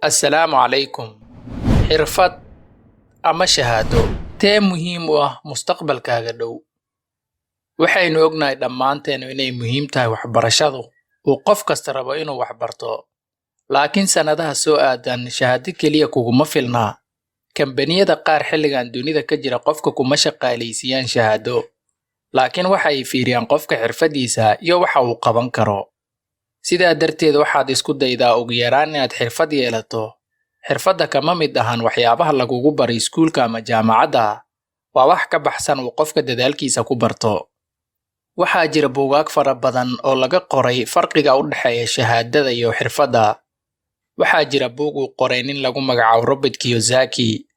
assalaamu calaykum. Xirfad ama shahaado tee muhiim u ah mustaqbalkaaga dhow. Waxaynu ognahay dhammaanteen inay muhiim tahay waxbarashadu uu qof kasta rabo inuu wax barto. Laakiin sanadaha soo aadan shahaado keliya kuguma filnaa. Kambaniyada qaar xilligan dunida ka jira qofka kuma shaqaalaysiiyaan shahaado. Laakiin waxa ay fiiriyaan qofka xirfadiisa iyo waxa uu qaban karo. Sidaa darteed waxaad isku daydaa ugu yaraan inaad xirfad yeelato. Xirfadda kama mid ahan waxyaabaha lagugu baro iskuulka ama jaamacadda. Waa wax ka baxsan uu qofka dadaalkiisa ku barto. Waxaa jira buugaag fara badan oo laga qoray farqiga u dhexeeya shahaadada iyo xirfadda. Waxaa jira buug uu qoray nin lagu magacaabo Robert Kiyosaki.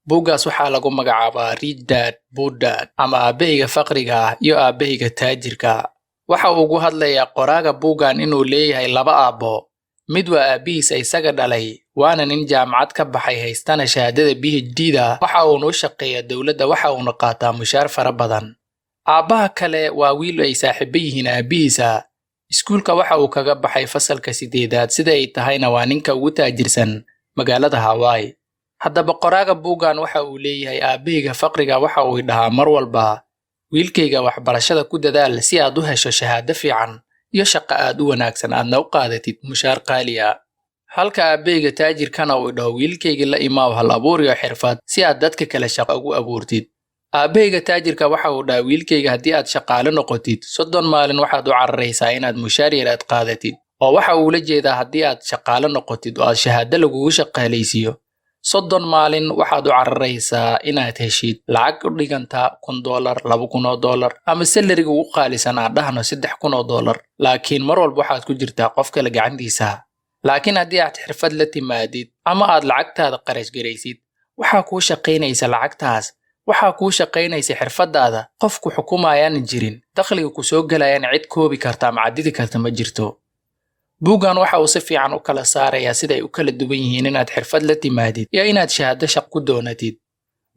Buuggaas waxaa lagu magacaabaa Rich Dad Poor Dad ama aabahayga faqriga ah iyo aabahayga taajirka. Waxa uu ugu hadlayaa qoraaga buuggan inuu leeyahay laba aabbo. Mid waa aabihiisa isaga dhalay, waana nin jaamacad ka baxay haystana shahaadada PhD-da. Waxa uuna u shaqeeyaa dowladda, waxa uuna qaataa mushaar fara badan. Aabbaha kale waa wiil ay saaxiibo yihiin aabihiisa. Iskuulka waxa uu kaga baxay fasalka 8aad, sida ay tahayna waa ninka ugu taajirsan magaalada Hawaii. Haddaba qoraaga buuggan waxa uu leeyahay aabahayga faqriga waxa uu dhahaa mar walba, wiilkayga waxbarashada ku dadaal si aad u hesho shahaado fiican iyo shaqo aad u wanaagsan aadna u qaadatid mushaar qaali ah. Halka aabahayga taajirkana uu dhaho wiilkayga la imaaw hal abuur iyo xirfad si aad dadka kale shaqo ugu abuurtid. Aabahayga taajirka waxa uu dhahaa wiilkayga haddii aad shaqaale noqotid 30 maalin waxaad u cararaysaa inaad mushaar yar aad qaadatid. Oo waxa uu la jeedaa haddii aad shaqaale noqotid oo aad shahaado lagugu shaqaalaysiiyo 30 maalin waxaad u cararaysaa inaad heshid lacag u dhiganta $1,000, $2,000 ama salariga ugu qaalisan aan dhahno $3,000. Laakiin mar walba waxaad ku jirtaa qof kale gacantiisa. Laakiin haddii aad xirfad la timaadid ama aad lacagtaada qarash garaysid, waxaa kuu shaqaynaysa lacagtaas, waxaa kuu shaqaynaysa xirfadaada, qofku xukumayaan jirin, dakhliga ku soo galayaan cid koobi karta ama cadidi karta ma jirto. Buuggan waxa uu si fiican u kala saarayaa sida ay u kala duwan yihiin inaad xirfad la timaadid iyo inaad shahaado shaqo ku doonatid.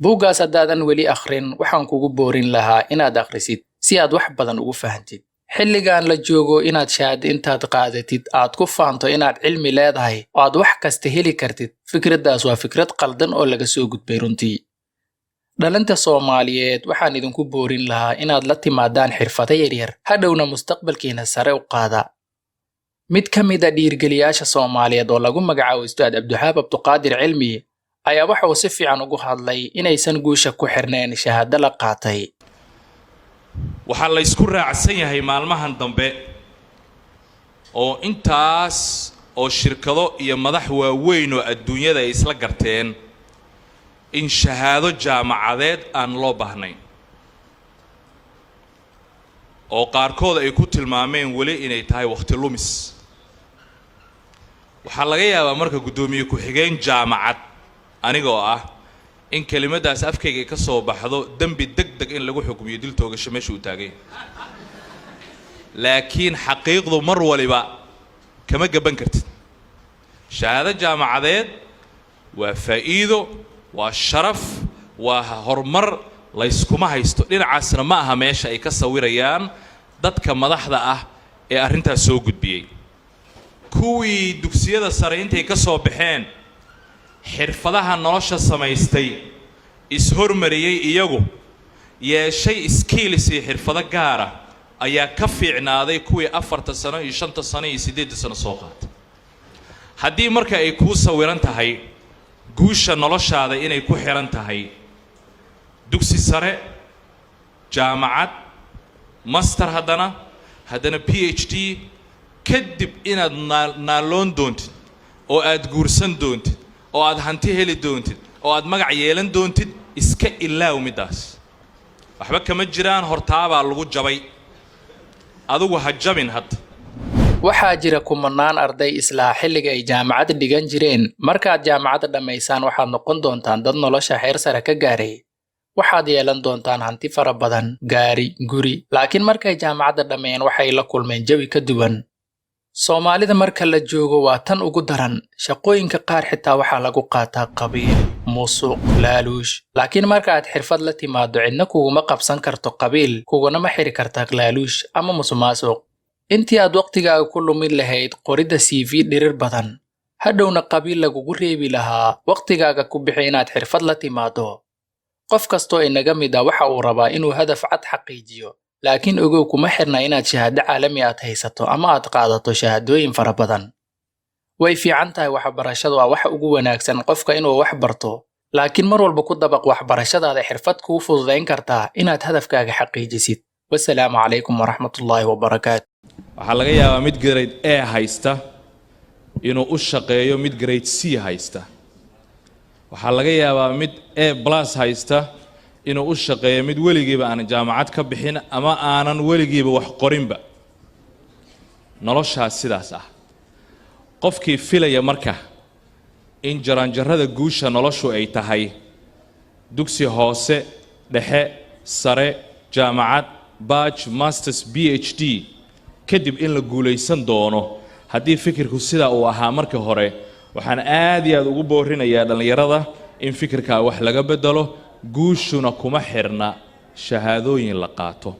Buuggaas haddaadan weli akhrin, waxaan kugu boorin lahaa inaad akhrisid si aad wax badan ugu fahantid. Xilligan la joogo inaad shahaado intaad qaadatid aad ku faanto inaad cilmi leedahay oo aad wax kasta heli kartid, fikraddaas waa fikrad qaldan oo laga soo gudbay runtii. Dhalinta Soomaaliyeed waxaan idinku boorin lahaa inaad la timaadaan xirfado yaryar, hadhowna mustaqbalkiina sare u qaada. Mid ka mid ah dhiirgeliyaasha Soomaaliyeed oo lagu magacaabo Ustaad Cabdiwahaab Abduqaadir Cilmi ayaa waxa uu si fiican ugu hadlay inaysan guusha ku xirnayn shahaado la qaatay. waxaa la isku raacsan yahay maalmahan dambe oo intaas oo shirkado iyo madax waaweyn oo adduunyada ay isla garteen in shahaado jaamacadeed aan loo baahnayn oo qaarkood ay ku tilmaameen weli inay tahay waqti lumis. waxaa laga yaabaa marka guddoomiye ku-xigeen jaamacad anigoo ah in kelimadaas afkayga ka soo baxdo dambi degdeg in lagu xukumiyo dil toogasho meesha uu taagay. laakiin xaqiiqdu mar waliba kama gaban kartid. shahaado jaamacadeed waa faa'iido, waa sharaf, waa horumar la iskuma haysto. dhinacaasna ma aha meesha ay ka sawirayaan dadka madaxda ah ee arrintaas soo gudbiyey. kuwii dugsiyada sare intay ka soo baxeen xirfadaha nolosha samaystay is-hormariyey iyagu yeeshay skills iyo xirfado gaara ayaa ka fiicnaaday kuwii 4 sano iyo 5 sano iyo 8 sano soo qaatay. haddii marka ay kuu sawiran tahay guusha noloshaada inay ku xiran tahay dugsi sare, jaamacad, master haddana PhD, kadib inaad naaloon doontid oo aad guursan doontid oo aad hanti heli doontid oo aad magac yeelan doontid, iska ilaaw midaas. waxba kama jiraan, hortaabaa lagu jabay, adigu ha jabin hadda. Waxaa jira kumanaan arday islaa xilliga ay jaamacad dhigan jireen. Markaad jaamacadda dhammaysaan waxaad noqon doontaan dad nolosha heer sare ka gaaray. waxaad yeelan doontaan hanti fara badan, gaari, guri. Laakiin markay jaamacadda dhammeeyeen waxay la kulmeen jawi ka duwan. Soomaalida marka la joogo waa tan ugu daran. Shaqooyinka qaar xitaa waxaa lagu qaataa qabiil, musuq, laaluush. Laakiin marka aad xirfad la timaado cidna kuguma qabsan karto qabiil, kuguna ma xiri kartaa laaluush ama musuqmaasuq. Intii aad waqtigaaga ku lumin lahayd qoridda CV dhirir badan, hadhowna qabiil lagugu reebi lahaa waqtigaaga ku bixi inaad xirfad la timaado. qof kastoo inaga mid ah waxa uu rabaa inuu hadaf cad xaqiijiyo, laakiin ogow kuma xirna inaad shahaado caalami aad haysato ama aad qaadato shahaadooyin fara badan. way fiican tahay waxbarashadu waa waxa ugu wanaagsan qofka inuu wax barto, laakiin mar walba ku dabaq waxbarashadaada xirfad kuu fududayn kartaa inaad hadafkaaga xaqiijisid. wassalaamu calaykum waraxmatullaahi wabarakaatu. waxaa laga yaabaa mid grade A haysta inuu u shaqeeyo mid grade C haysta. waxaa laga yaabaa mid A+ haysta inuu u shaqeeyo mid weligiiba aan jaamacad ka bixin ama aanan weligiiba wax qorinba. noloshaas sidaas ah. qofkii filaya marka in jaranjarada guusha noloshu ay tahay dugsi hoose, dhexe, sare, jaamacad, batch, masters, PhD kadib in la guulaysan doono, haddii fikirku sidaa uu ahaa markii hore, waxaan aad iyo aad ugu boorinayaa dhallinyarada in fikirkaa wax laga bedelo. guushuna kuma xirna shahaadooyin la qaato.